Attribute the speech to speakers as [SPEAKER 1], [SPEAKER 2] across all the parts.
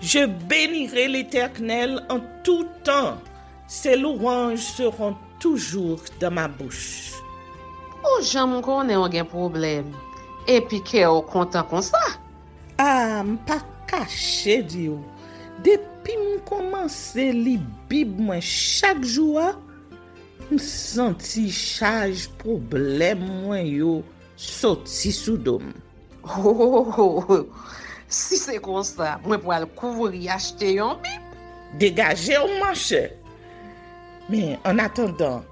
[SPEAKER 1] Je bénirai l'Éternel en tout temps. Ses louanges seront toujours dans ma bouche.
[SPEAKER 2] Ou j'aime qu'on ait un problème. Et puis qu'elle est content comme ça.
[SPEAKER 1] Ah, m'pas caché, Dieu. Depuis que commence à lire Bible chaque jour, je senti charge problème moi yo sorti sous dôme.
[SPEAKER 2] Si c'est comme ça, moi pour le couvrir acheter un Bible.
[SPEAKER 1] Dégagez au marché. Mais en attendant,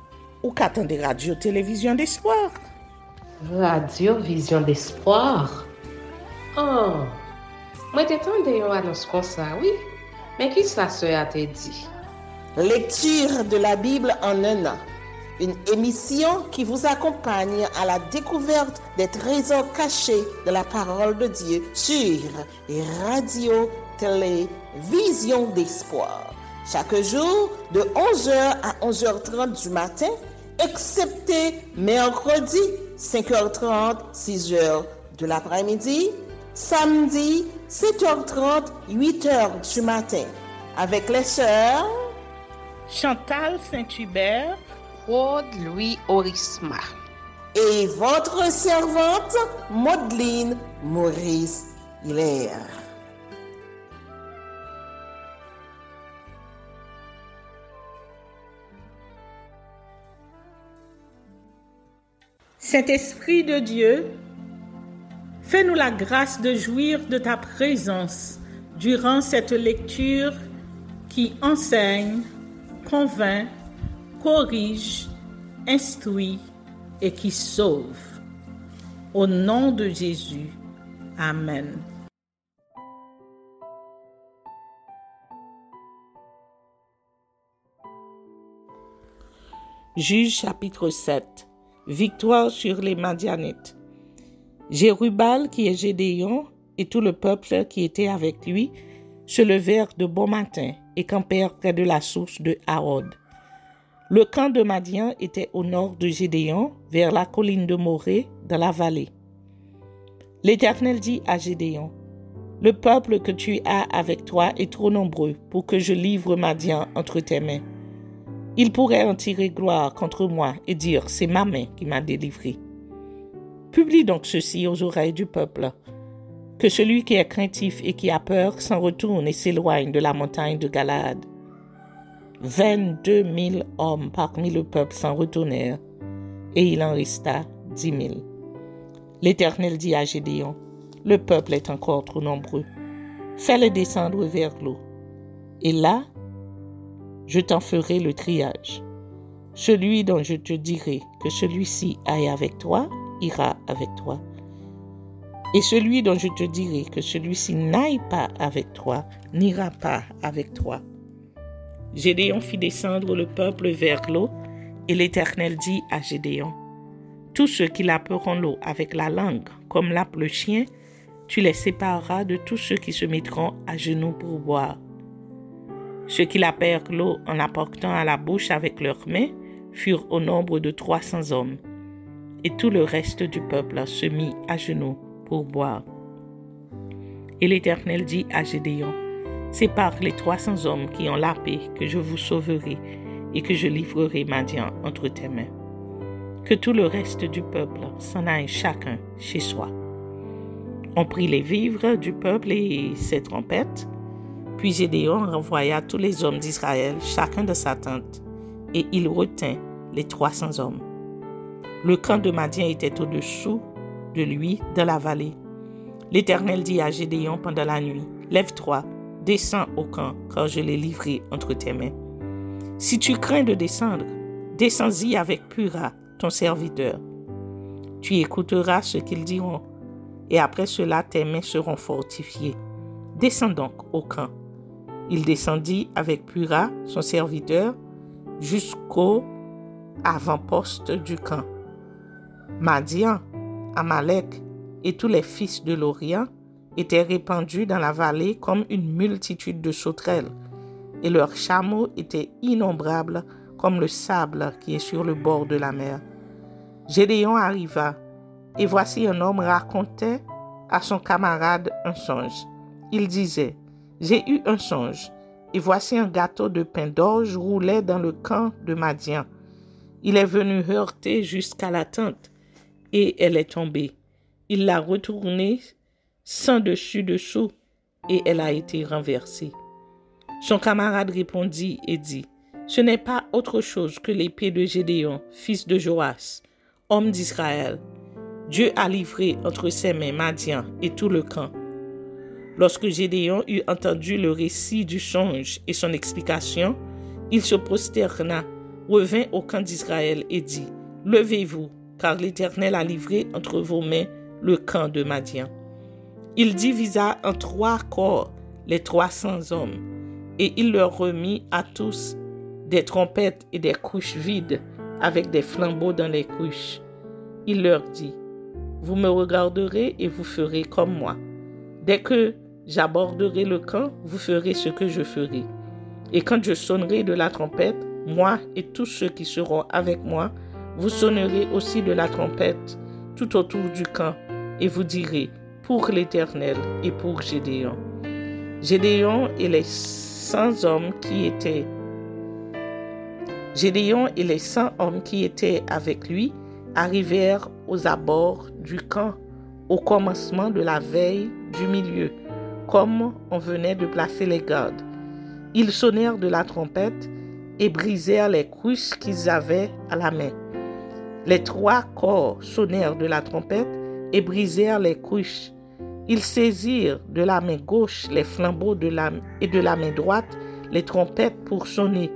[SPEAKER 1] ou qu'attendez radio télévision d'espoir?
[SPEAKER 2] Radio Vision d'Espoir. Oh, moi t'attendais une annonce comme ça, oui. Mais qui ça a te dit?
[SPEAKER 3] Lecture de la Bible en un an. Une émission qui vous accompagne à la découverte des trésors cachés de la parole de Dieu sur Radio Télévision d'Espoir. Chaque jour de 11h à 11h30 du matin, excepté mercredi 5h30, 6h de l'après-midi, samedi 7h30, 8h du matin, avec les sœurs
[SPEAKER 1] Chantal Saint-Hubert,
[SPEAKER 2] Claude Louis Orisma
[SPEAKER 3] et votre servante Maudeline Maurice Hilaire.
[SPEAKER 1] Saint-Esprit de Dieu, fais-nous la grâce de jouir de ta présence durant cette lecture qui enseigne, convainc, corrige, instruit et qui sauve. Au nom de Jésus. Amen. Juge chapitre 7. Victoire sur les Madianites. Jérubal, qui est Gédéon, et tout le peuple qui était avec lui, se levèrent de bon matin et campèrent près de la source de Harod. Le camp de Madian était au nord de Gédéon, vers la colline de Morée, dans la vallée. L'Éternel dit à Gédéon, « Le peuple que tu as avec toi est trop nombreux pour que je livre Madian entre tes mains. Il pourrait en tirer gloire contre moi et dire, c'est ma main qui m'a délivré. Publie donc ceci aux oreilles du peuple, que celui qui est craintif et qui a peur s'en retourne et s'éloigne de la montagne de Galaad. 22 000 hommes parmi le peuple s'en retournèrent, et il en resta 10 000. L'Éternel dit à Gédéon, le peuple est encore trop nombreux. Fais-les descendre vers l'eau. Et là, je t'en ferai le triage. Celui dont je te dirai que celui-ci aille avec toi, ira avec toi. Et celui dont je te dirai que celui-ci n'aille pas avec toi, n'ira pas avec toi. Gédéon fit descendre le peuple vers l'eau, et l'Éternel dit à Gédéon, tous ceux qui laperont l'eau avec la langue, comme lappe le chien, tu les sépareras de tous ceux qui se mettront à genoux pour boire. Ceux qui lapèrent l'eau en la portant à la bouche avec leurs mains furent au nombre de 300 hommes. Et tout le reste du peuple se mit à genoux pour boire. Et l'Éternel dit à Gédéon, c'est par les 300 hommes qui ont lapé que je vous sauverai et que je livrerai Madian entre tes mains. Que tout le reste du peuple s'en aille chacun chez soi. On prit les vivres du peuple et ses trompettes. Puis Gédéon renvoya tous les hommes d'Israël, chacun de sa tente, et il retint les 300 hommes. Le camp de Madian était au-dessous de lui dans la vallée. L'Éternel dit à Gédéon pendant la nuit, « Lève-toi, descends au camp, car je l'ai livré entre tes mains. Si tu crains de descendre, descends-y avec Pura, ton serviteur. Tu écouteras ce qu'ils diront, et après cela tes mains seront fortifiées. Descends donc au camp. » Il descendit avec Pura, son serviteur, jusqu'au avant-poste du camp. Madian, Amalek et tous les fils de l'Orient étaient répandus dans la vallée comme une multitude de sauterelles, et leurs chameaux étaient innombrables comme le sable qui est sur le bord de la mer. Gédéon arriva, et voici un homme racontait à son camarade un songe. Il disait, « J'ai eu un songe, et voici un gâteau de pain d'orge roulait dans le camp de Madian. Il est venu heurter jusqu'à la tente, et elle est tombée. Il l'a retournée sans dessus-dessous, et elle a été renversée. Son camarade répondit et dit, « Ce n'est pas autre chose que l'épée de Gédéon, fils de Joas, homme d'Israël. Dieu a livré entre ses mains Madian et tout le camp. » Lorsque Gédéon eut entendu le récit du songe et son explication, il se prosterna, revint au camp d'Israël et dit, « Levez-vous, car l'Éternel a livré entre vos mains le camp de Madian. » Il divisa en 3 corps les 300 hommes, et il leur remit à tous des trompettes et des couches vides, avec des flambeaux dans les couches. Il leur dit, « Vous me regarderez et vous ferez comme moi. Dès que j'aborderai le camp, vous ferez ce que je ferai. Et quand je sonnerai de la trompette, moi et tous ceux qui seront avec moi, vous sonnerez aussi de la trompette tout autour du camp, et vous direz, pour l'Éternel et pour Gédéon. » Gédéon et les 100 hommes qui étaient avec lui arrivèrent aux abords du camp au commencement de la veille du milieu, comme on venait de placer les gardes. Ils sonnèrent de la trompette et brisèrent les couches qu'ils avaient à la main. Les 3 corps sonnèrent de la trompette et brisèrent les couches. Ils saisirent de la main gauche les flambeaux et de la main droite les trompettes pour sonner,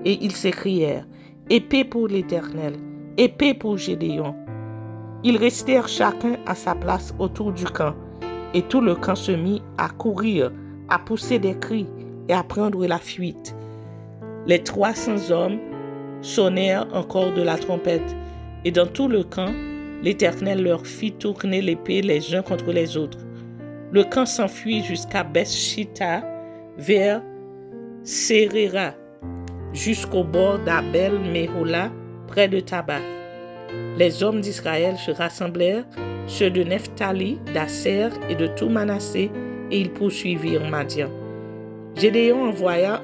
[SPEAKER 1] et ils s'écrièrent, « Épée pour l'Éternel, épée pour Gédéon. » Ils restèrent chacun à sa place autour du camp, et tout le camp se mit à courir, à pousser des cris et à prendre la fuite. Les 300 hommes sonnèrent encore de la trompette, et dans tout le camp, l'Éternel leur fit tourner l'épée les uns contre les autres. Le camp s'enfuit jusqu'à Beth-Shitta, vers Séréra, jusqu'au bord d'Abel-Méhola, près de Tabath. Les hommes d'Israël se rassemblèrent, ceux de Nephtali, d'Asser et de tout Manassé, et ils poursuivirent Madian. Gédéon envoya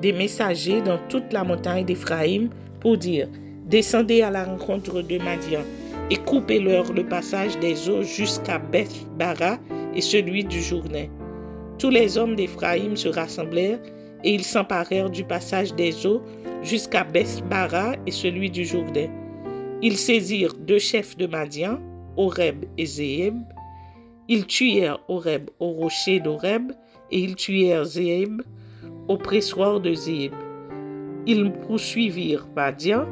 [SPEAKER 1] des messagers dans toute la montagne d'Éphraïm pour dire, « Descendez à la rencontre de Madian et coupez-leur le passage des eaux jusqu'à Beth-Bara et celui du Jourdain. » Tous les hommes d'Éphraïm se rassemblèrent et ils s'emparèrent du passage des eaux jusqu'à Beth-Bara et celui du Jourdain. Ils saisirent 2 chefs de Madian, Oreb et Zéeb. Ils tuèrent Oreb au rocher d'Oreb et ils tuèrent Zéeb au pressoir de Zéeb. Ils poursuivirent Madian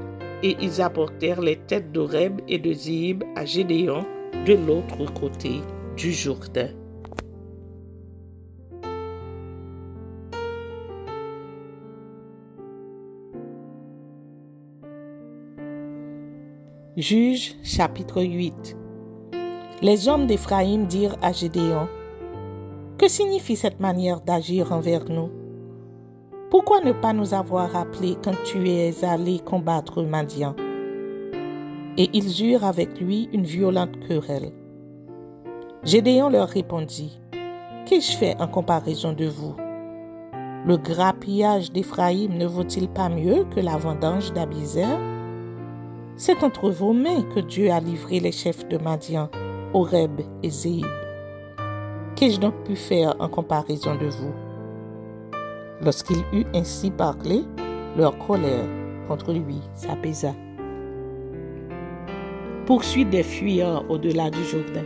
[SPEAKER 1] et ils apportèrent les têtes d'Oreb et de Zéeb à Gédéon de l'autre côté du Jourdain. Juges chapitre 8. Les hommes d'Éphraïm dirent à Gédéon, « Que signifie cette manière d'agir envers nous? Pourquoi ne pas nous avoir appelés quand tu es allé combattre Madian? » Et ils eurent avec lui une violente querelle. Gédéon leur répondit, « Qu'ai-je fait en comparaison de vous? Le grappillage d'Éphraïm ne vaut-il pas mieux que la vendange d'Abiezer? C'est entre vos mains que Dieu a livré les chefs de Madian, Oreb et Zéeb. Qu'ai-je donc pu faire en comparaison de vous? » Lorsqu'il eut ainsi parlé, leur colère contre lui s'apaisa. Poursuite des fuyards au-delà du Jourdain.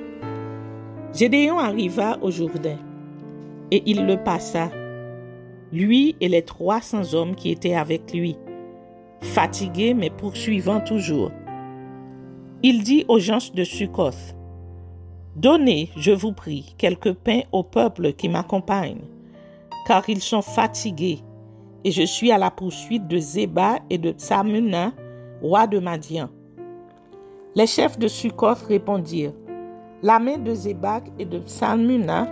[SPEAKER 1] Gédéon arriva au Jourdain, et il le passa, lui et les 300 hommes qui étaient avec lui, fatigués mais poursuivant toujours. Il dit aux gens de Succoth, « Donnez, je vous prie, quelques pains au peuple qui m'accompagne, car ils sont fatigués, et je suis à la poursuite de Zéba et de Tsamuna, roi de Madian. » Les chefs de Succoth répondirent, « La main de Zéba et de Tsamuna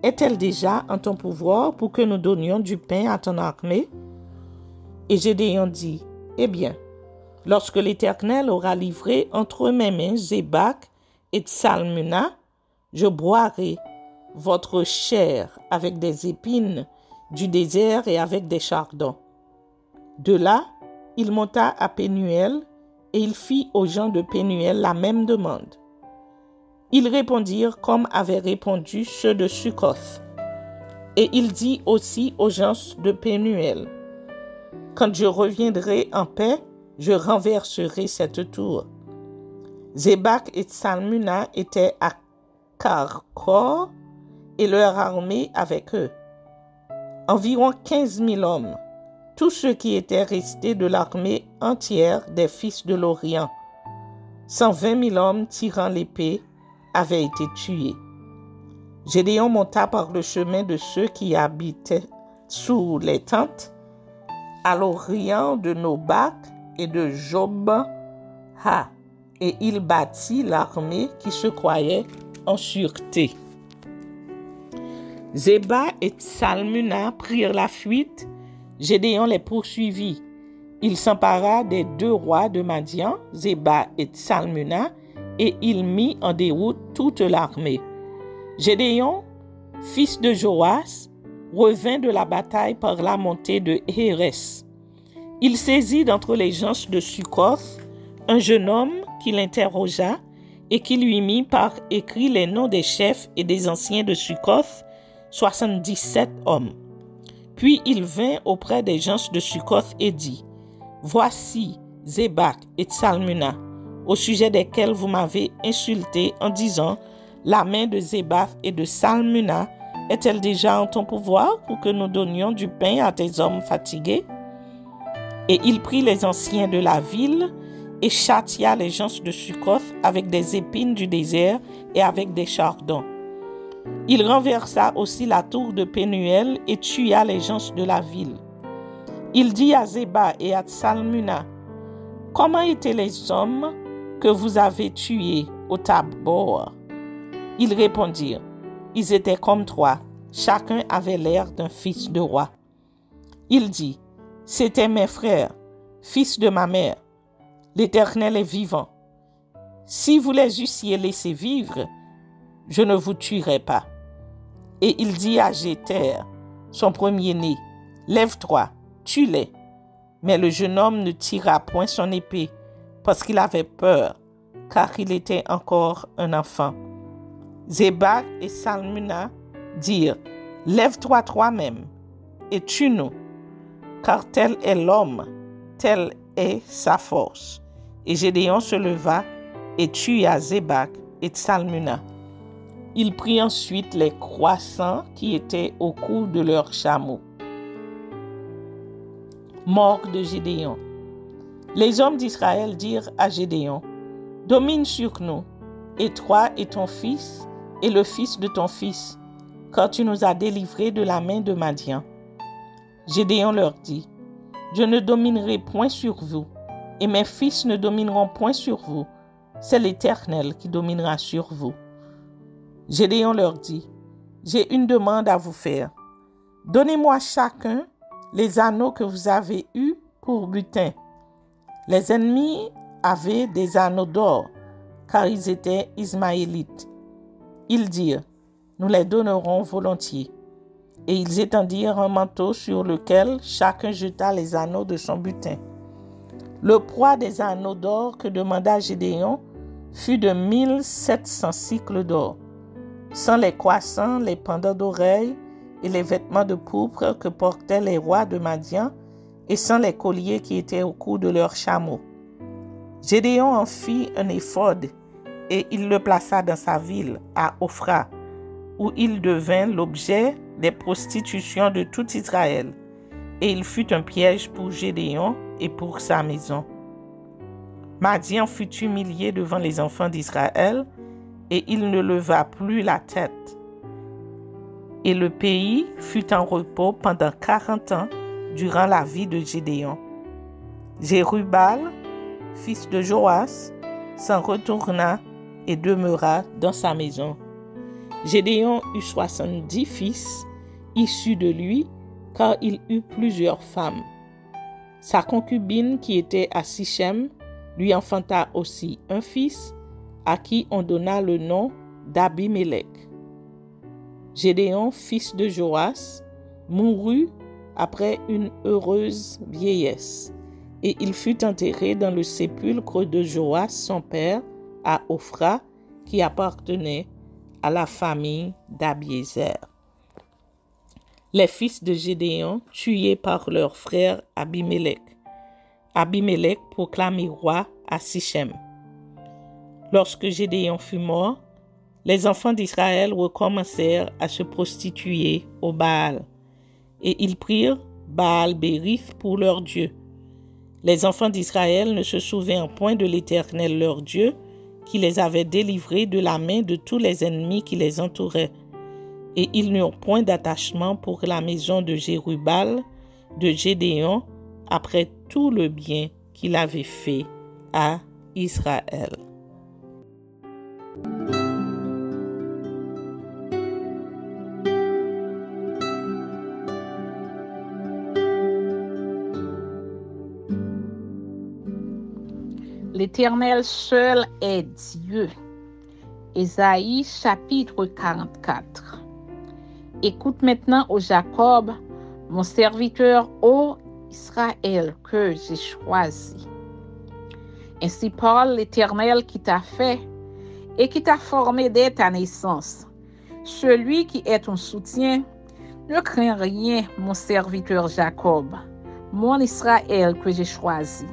[SPEAKER 1] est-elle déjà en ton pouvoir pour que nous donnions du pain à ton armée? » Et Gédéon dit, « Eh bien, lorsque l'Éternel aura livré entre mes mains Zéba et Tsalmuna, je boirai, votre chair avec des épines du désert et avec des chardons. De là, il monta à Pénuel et il fit aux gens de Pénuel la même demande. Ils répondirent comme avaient répondu ceux de Succoth. Et il dit aussi aux gens de Pénuel, « Quand je reviendrai en paix, je renverserai cette tour. » Zébak et Tsalmuna étaient à Karkor et leur armée avec eux. Environ 15 000 hommes, tous ceux qui étaient restés de l'armée entière des fils de l'Orient. 120 000 hommes tirant l'épée avaient été tués. Gédéon monta par le chemin de ceux qui habitaient sous les tentes, à l'orient de Nobak et de Jobha, et il battit l'armée qui se croyait en sûreté. Zéba et Tsalmuna prirent la fuite, Gédéon les poursuivit. Il s'empara des 2 rois de Madian, Zéba et Tsalmuna, et il mit en déroute toute l'armée. Gédéon, fils de Joas, revint de la bataille par la montée de Hérès. Il saisit d'entre les gens de Succoth un jeune homme qui l'interrogea et qui lui mit par écrit les noms des chefs et des anciens de Succoth, 77 hommes. Puis il vint auprès des gens de Succoth et dit, « Voici Zébak et Tsalmuna, au sujet desquels vous m'avez insulté en disant, la main de Zébak et de Tsalmuna est-elle déjà en ton pouvoir pour que nous donnions du pain à tes hommes fatigués? » Et il prit les anciens de la ville et châtia les gens de Succoth avec des épines du désert et avec des chardons. Il renversa aussi la tour de Pénuel et tua les gens de la ville. Il dit à Zéba et à Tsalmuna, « Comment étaient les hommes que vous avez tués au Tabor? » Ils répondirent, « Ils étaient comme toi, chacun avait l'air d'un fils de roi. » Il dit, « C'étaient mes frères, fils de ma mère. L'Éternel est vivant. Si vous les eussiez laissés vivre, je ne vous tuerai pas. » Et il dit à Jéter, son premier-né, « Lève-toi, tue-les. » Mais le jeune homme ne tira point son épée, parce qu'il avait peur, car il était encore un enfant. Zébak et Tsalmuna dirent, « Lève-toi toi-même, et tue-nous, car tel est l'homme, telle est sa force. » Et Gédéon se leva et tua Zébak et Tsalmuna. Il prit ensuite les croissants qui étaient au cou de leurs chameaux. Mort de Gédéon. Les hommes d'Israël dirent à Gédéon, « Domine sur nous, et toi et ton fils, et le fils de ton fils, car tu nous as délivrés de la main de Madian. » Gédéon leur dit, « Je ne dominerai point sur vous, et mes fils ne domineront point sur vous. C'est l'Éternel qui dominera sur vous. » Gédéon leur dit, « J'ai une demande à vous faire. Donnez-moi chacun les anneaux que vous avez eus pour butin. » Les ennemis avaient des anneaux d'or, car ils étaient ismaélites. Ils dirent, « Nous les donnerons volontiers. » Et ils étendirent un manteau sur lequel chacun jeta les anneaux de son butin. Le poids des anneaux d'or que demanda Gédéon fut de 1700 cycles d'or, sans les croissants, les pendants d'oreilles et les vêtements de pourpre que portaient les rois de Madian, et sans les colliers qui étaient au cou de leurs chameaux. Gédéon en fit un éphod, et il le plaça dans sa ville, à Ophra, où il devint l'objet des prostitutions de tout Israël, et il fut un piège pour Gédéon et pour sa maison. Madian fut humilié devant les enfants d'Israël, et il ne leva plus la tête. Et le pays fut en repos pendant 40 ans durant la vie de Gédéon. Jérubal, fils de Joas, s'en retourna et demeura dans sa maison. Gédéon eut 70 fils issus de lui, car il eut plusieurs femmes. Sa concubine qui était à Sichem lui enfanta aussi un fils, à qui on donna le nom d'Abimélec. Gédéon, fils de Joas, mourut après une heureuse vieillesse, et il fut enterré dans le sépulcre de Joas, son père, à Ophra, qui appartenait à la famille d'Abiézer. Les fils de Gédéon tués par leur frère Abimelech. Abimelech proclamé roi à Sichem. Lorsque Gédéon fut mort, les enfants d'Israël recommencèrent à se prostituer au Baal, et ils prirent Baal-Bérith pour leur Dieu. Les enfants d'Israël ne se souvinrent point de l'Éternel leur Dieu, qui les avait délivrés de la main de tous les ennemis qui les entouraient. Et ils n'eurent point d'attachement pour la maison de Jérubal, de Gédéon, après tout le bien qu'il avait fait à Israël.
[SPEAKER 4] L'Éternel seul est Dieu. Ésaïe chapitre 44. Écoute maintenant, ô Jacob, mon serviteur, ô Israël, que j'ai choisi. Ainsi parle l'Éternel qui t'a fait et qui t'a formé dès ta naissance. Celui qui est ton soutien, ne crains rien, mon serviteur Jacob, mon Israël que j'ai choisi.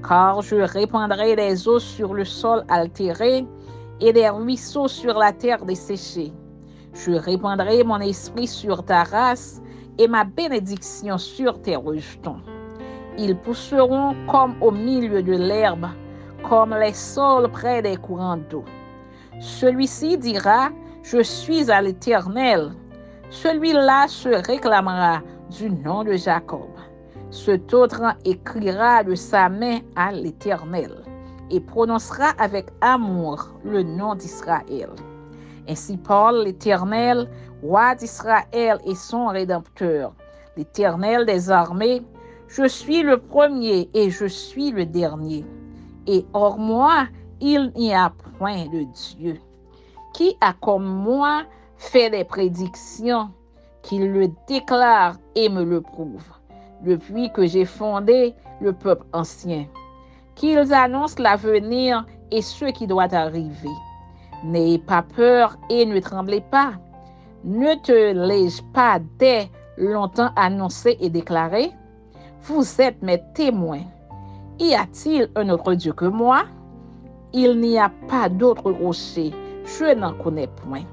[SPEAKER 4] Car je répandrai des eaux sur le sol altéré et des ruisseaux sur la terre desséchée. Je répandrai mon esprit sur ta race et ma bénédiction sur tes rejetons. Ils pousseront comme au milieu de l'herbe, comme les saules près des courants d'eau. Celui-ci dira, je suis à l'Éternel. Celui-là se réclamera du nom de Jacob. Cet autre écrira de sa main à l'Éternel et prononcera avec amour le nom d'Israël. Ainsi parle l'Éternel, roi d'Israël et son Rédempteur, l'Éternel des armées. Je suis le premier et je suis le dernier. Et hors moi, il n'y a point de Dieu. Qui a comme moi fait des prédictions, qu'il le déclare et me le prouve, depuis que j'ai fondé le peuple ancien, qu'ils annoncent l'avenir et ce qui doit arriver. N'ayez pas peur et ne tremblez pas. Ne te l'ai-je pas dès longtemps annoncé et déclaré? Vous êtes mes témoins. Y a-t-il un autre Dieu que moi? Il n'y a pas d'autre rocher, je n'en connais point.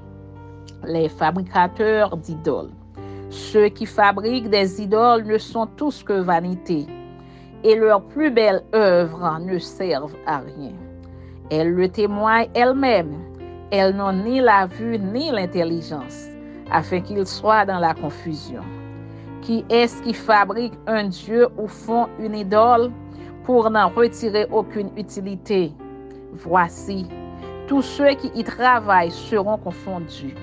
[SPEAKER 4] Les fabricateurs d'idoles. Ceux qui fabriquent des idoles ne sont tous que vanité, et leurs plus belles œuvres ne servent à rien. Elles le témoignent elles-mêmes. Elles n'ont ni la vue ni l'intelligence, afin qu'ils soient dans la confusion. Qui est-ce qui fabrique un dieu ou font une idole pour n'en retirer aucune utilité? Voici, tous ceux qui y travaillent seront confondus.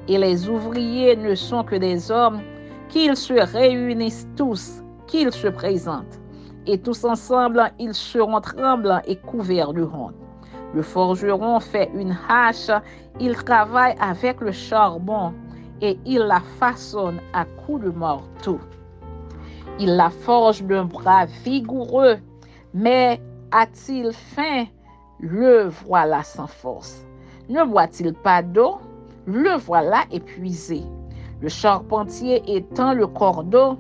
[SPEAKER 4] Et les ouvriers ne sont que des hommes, qu'ils se réunissent tous, qu'ils se présentent. Et tous ensemble, ils seront tremblants et couverts de honte. Le forgeron fait une hache, il travaille avec le charbon, et il la façonne à coups de marteau. Il la forge d'un bras vigoureux, mais a-t-il faim? Le voilà sans force. Ne boit-il pas d'eau? Le voilà épuisé. Le charpentier étend le cordeau,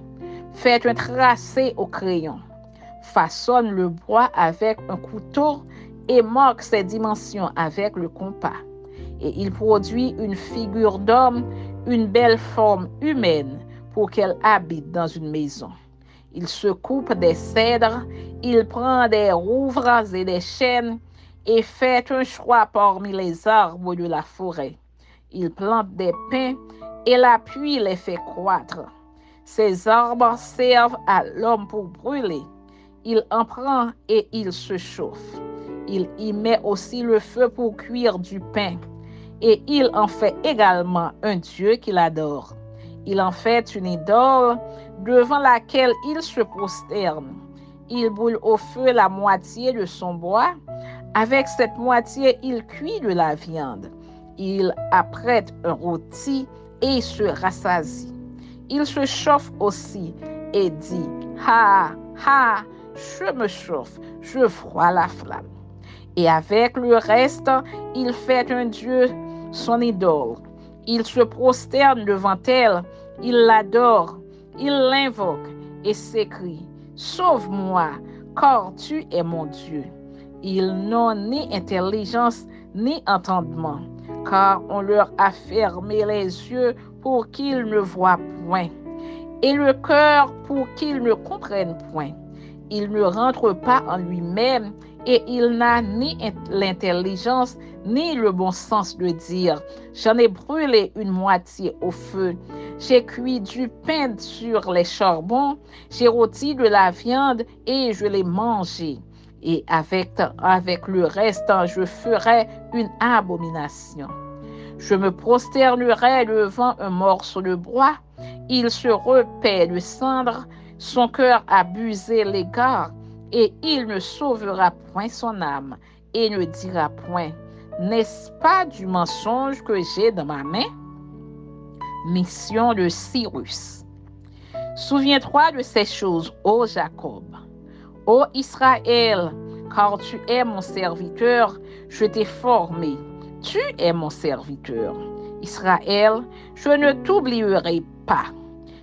[SPEAKER 4] fait un tracé au crayon, façonne le bois avec un couteau et marque ses dimensions avec le compas. Et il produit une figure d'homme, une belle forme humaine pour qu'elle habite dans une maison. Il se coupe des cèdres, il prend des rouvres et des chênes et fait un choix parmi les arbres de la forêt. Il plante des pins et la pluie les fait croître. Ces arbres servent à l'homme pour brûler. Il en prend et il se chauffe. Il y met aussi le feu pour cuire du pain. Et il en fait également un Dieu qu'il adore. Il en fait une idole devant laquelle il se prosterne. Il brûle au feu la moitié de son bois. Avec cette moitié, il cuit de la viande. Il apprête un rôti et se rassasie. Il se chauffe aussi et dit, ah, ah, je me chauffe, je vois la flamme. Et avec le reste, il fait un Dieu son idole. Il se prosterne devant elle, il l'adore, il l'invoque et s'écrie, sauve-moi, car tu es mon Dieu. Ils n'ont ni intelligence ni entendement, car on leur a fermé les yeux pour qu'ils ne voient point, et le cœur pour qu'ils ne comprennent point. Il ne rentre pas en lui-même, et il n'a ni l'intelligence ni le bon sens de dire, j'en ai brûlé une moitié au feu, j'ai cuit du pain sur les charbons, j'ai rôti de la viande et je l'ai mangé. Et avec le reste, je ferai une abomination. Je me prosternerai devant un morceau de bois, il se repaît de cendres, son cœur a busé l'égard, et il ne sauvera point son âme, et ne dira point, n'est-ce pas du mensonge que j'ai dans ma main? Mission de Cyrus. Souviens-toi de ces choses, ô Jacob. Ô Israël, car tu es mon serviteur, je t'ai formé. Tu es mon serviteur. Israël, je ne t'oublierai pas.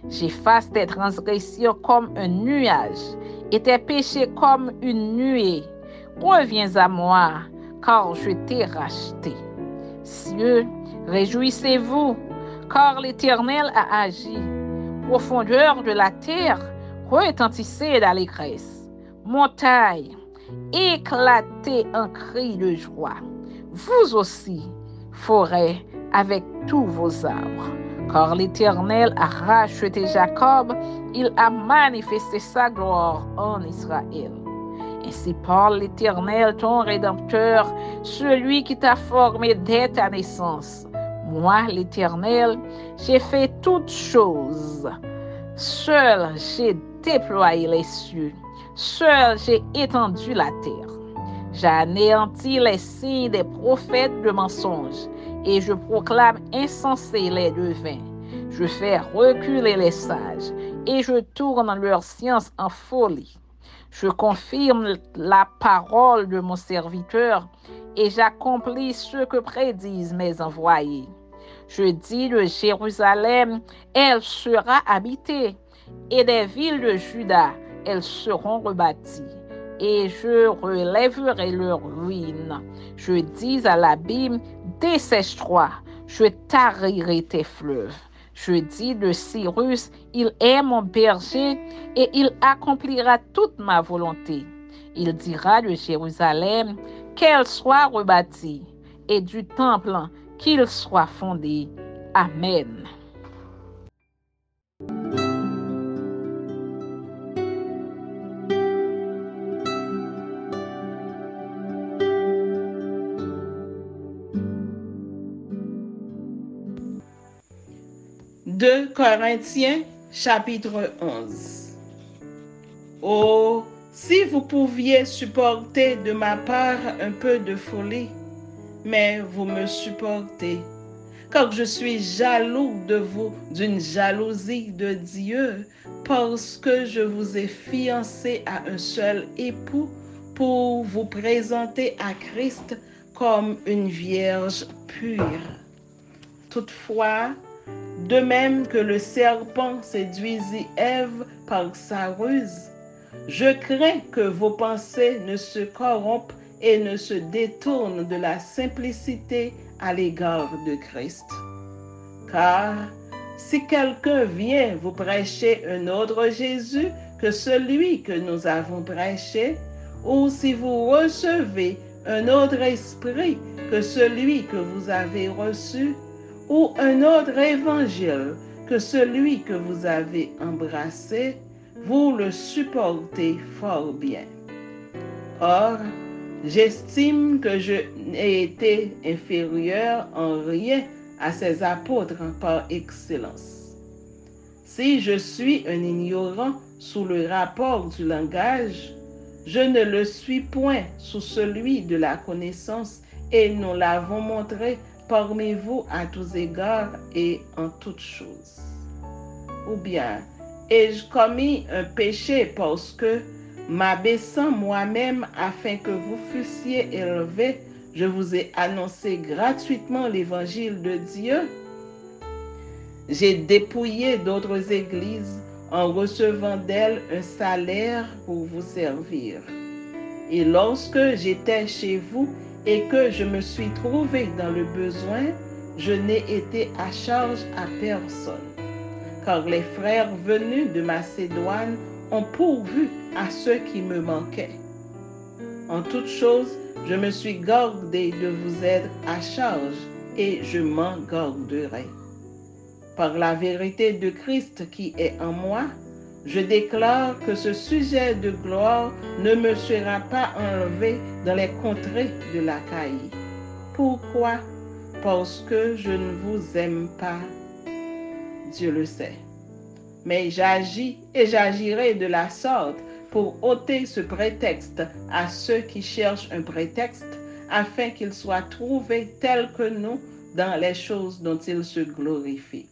[SPEAKER 4] J'efface tes transgressions comme un nuage et tes péchés comme une nuée. Reviens à moi, car je t'ai racheté. Cieux, réjouissez-vous, car l'Éternel a agi. Profondeur de la terre, retentissez d'allégresse. Montagne, éclatez en cris de joie. Vous aussi, forêt, avec tous vos arbres. Car l'Éternel a racheté Jacob, il a manifesté sa gloire en Israël. Ainsi parle l'Éternel, ton Rédempteur, celui qui t'a formé dès ta naissance. Moi, l'Éternel, j'ai fait toutes choses. Seul j'ai déployé les cieux. Seul j'ai étendu la terre. J'ai anéanti les signes des prophètes de mensonges et je proclame insensés les devins. Je fais reculer les sages et je tourne leur science en folie. Je confirme la parole de mon serviteur et j'accomplis ce que prédisent mes envoyés. Je dis de Jérusalem, elle sera habitée, et des villes de Juda, elles seront rebâties, et je relèverai leurs ruines. Je dis à l'abîme, dessèche-toi, je tarirai tes fleuves. Je dis de Cyrus, il est mon berger, et il accomplira toute ma volonté. Il dira de Jérusalem, qu'elle soit rebâtie, et du temple, qu'il soit fondé. Amen.
[SPEAKER 3] Deux Corinthiens, chapitre 11. Oh, si vous pouviez supporter de ma part un peu de folie, mais vous me supportez, car je suis jaloux de vous d'une jalousie de Dieu, parce que je vous ai fiancé à un seul époux pour vous présenter à Christ comme une vierge pure. Toutefois, de même que le serpent séduisit Ève par sa ruse, je crains que vos pensées ne se corrompent et ne se détournent de la simplicité à l'égard de Christ. Car si quelqu'un vient vous prêcher un autre Jésus que celui que nous avons prêché, ou si vous recevez un autre esprit que celui que vous avez reçu, ou un autre évangile que celui que vous avez embrassé, vous le supportez fort bien. Or, j'estime que je n'ai été inférieur en rien à ces apôtres par excellence. Si je suis un ignorant sous le rapport du langage, je ne le suis point sous celui de la connaissance, et nous l'avons montré parmi vous à tous égards et en toutes choses. Ou bien, ai-je commis un péché parce que, m'abaissant moi-même afin que vous fussiez élevés, je vous ai annoncé gratuitement l'évangile de Dieu? J'ai dépouillé d'autres églises en recevant d'elles un salaire pour vous servir. Et lorsque j'étais chez vous et que je me suis trouvé dans le besoin, je n'ai été à charge à personne, car les frères venus de Macédoine ont pourvu à ce qui me manquait. En toute chose, je me suis gardé de vous être à charge et je m'en garderai. Par la vérité de Christ qui est en moi, je déclare que ce sujet de gloire ne me sera pas enlevé dans les contrées de l'Achaïe. Pourquoi? Parce que je ne vous aime pas. Dieu le sait. Mais j'agis et j'agirai de la sorte pour ôter ce prétexte à ceux qui cherchent un prétexte, afin qu'ils soient trouvés tels que nous dans les choses dont ils se glorifient.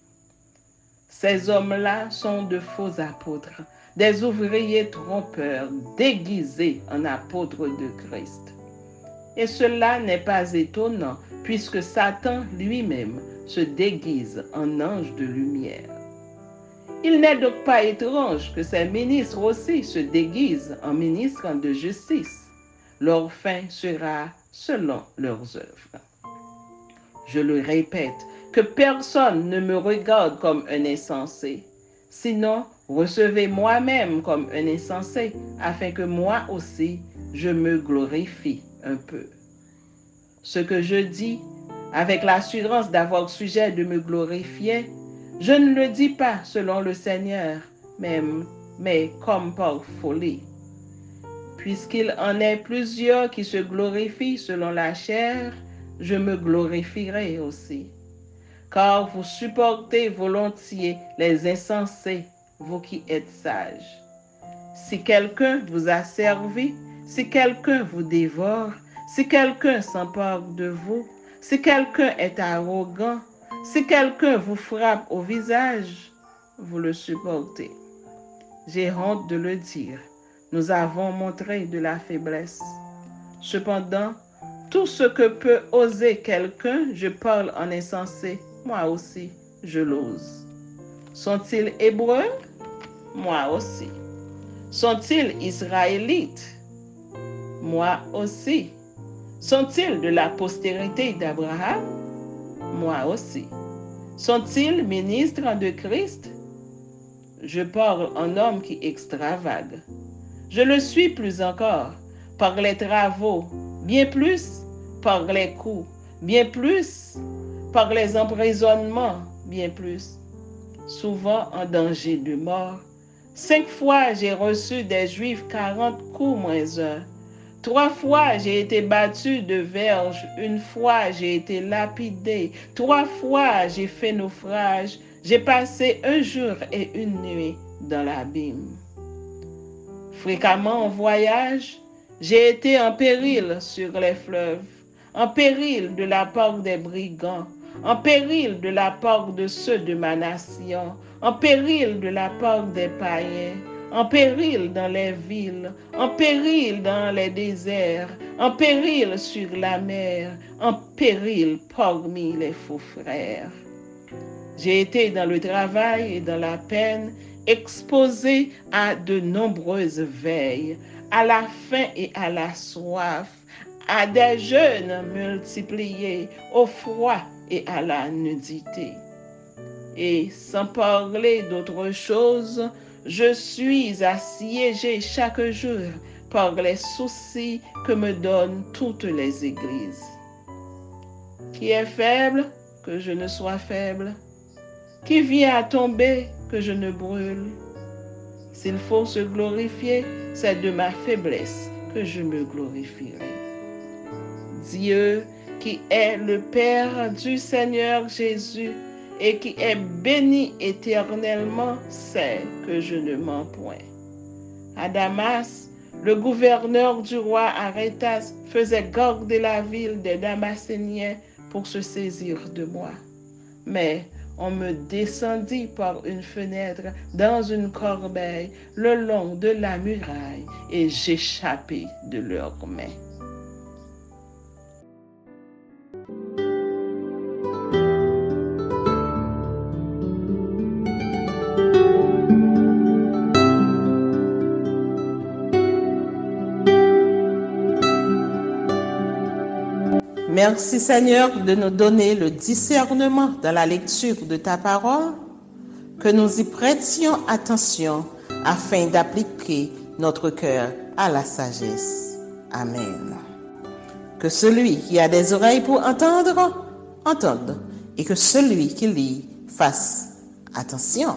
[SPEAKER 3] Ces hommes-là sont de faux apôtres, des ouvriers trompeurs, déguisés en apôtres de Christ. Et cela n'est pas étonnant, puisque Satan lui-même se déguise en ange de lumière. Il n'est donc pas étrange que ces ministres aussi se déguisent en ministres de justice. Leur fin sera selon leurs œuvres. Je le répète, que personne ne me regarde comme un insensé. Sinon, recevez moi-même comme un insensé, afin que moi aussi, je me glorifie un peu. Ce que je dis, avec l'assurance d'avoir sujet de me glorifier, je ne le dis pas selon le Seigneur, mais comme par folie. Puisqu'il en est plusieurs qui se glorifient selon la chair, je me glorifierai aussi. Car vous supportez volontiers les insensés, vous qui êtes sages. Si quelqu'un vous a servi, si quelqu'un vous dévore, si quelqu'un s'empare de vous, si quelqu'un est arrogant, si quelqu'un vous frappe au visage, vous le supportez. J'ai honte de le dire, nous avons montré de la faiblesse. Cependant, tout ce que peut oser quelqu'un, je parle en insensé, moi aussi, je l'ose. Sont-ils hébreux? Moi aussi. Sont-ils israélites? Moi aussi. Sont-ils de la postérité d'Abraham? Moi aussi. Sont-ils ministres de Christ? Je parle en homme qui extravague. Je le suis plus encore, par les travaux, bien plus par les coups, bien plus par les emprisonnements, bien plus, souvent en danger de mort. 5 fois j'ai reçu des Juifs 40 coups moins 1. 3 fois j'ai été battu de verge, 1 fois j'ai été lapidé, 3 fois j'ai fait naufrage, j'ai passé 1 jour et 1 nuit dans l'abîme. Fréquemment en voyage, j'ai été en péril sur les fleuves, en péril de la part des brigands, en péril de la part de ceux de ma nation, en péril de la part des païens, en péril dans les villes, en péril dans les déserts, en péril sur la mer, en péril parmi les faux frères. J'ai été dans le travail et dans la peine, exposé à de nombreuses veilles, à la faim et à la soif, à des jeûnes multipliés, au froid et à la nudité. Et sans parler d'autre chose, je suis assiégé chaque jour par les soucis que me donnent toutes les églises. Qui est faible, que je ne sois faible? Qui vient à tomber, que je ne brûle? S'il faut se glorifier, c'est de ma faiblesse que je me glorifierai. Dieu, qui est le Père du Seigneur Jésus et qui est béni éternellement, sait que je ne mens point. À Damas, le gouverneur du roi Arétas faisait garder la ville des Damascéniens pour se saisir de moi. Mais on me descendit par une fenêtre dans une corbeille le long de la muraille et j'échappai de leurs mains.
[SPEAKER 2] Merci Seigneur de nous donner le discernement dans la lecture de ta parole, que nous y prêtions attention afin d'appliquer notre cœur à la sagesse. Amen. Que celui qui a des oreilles pour entendre, entende, et que celui qui lit fasse attention.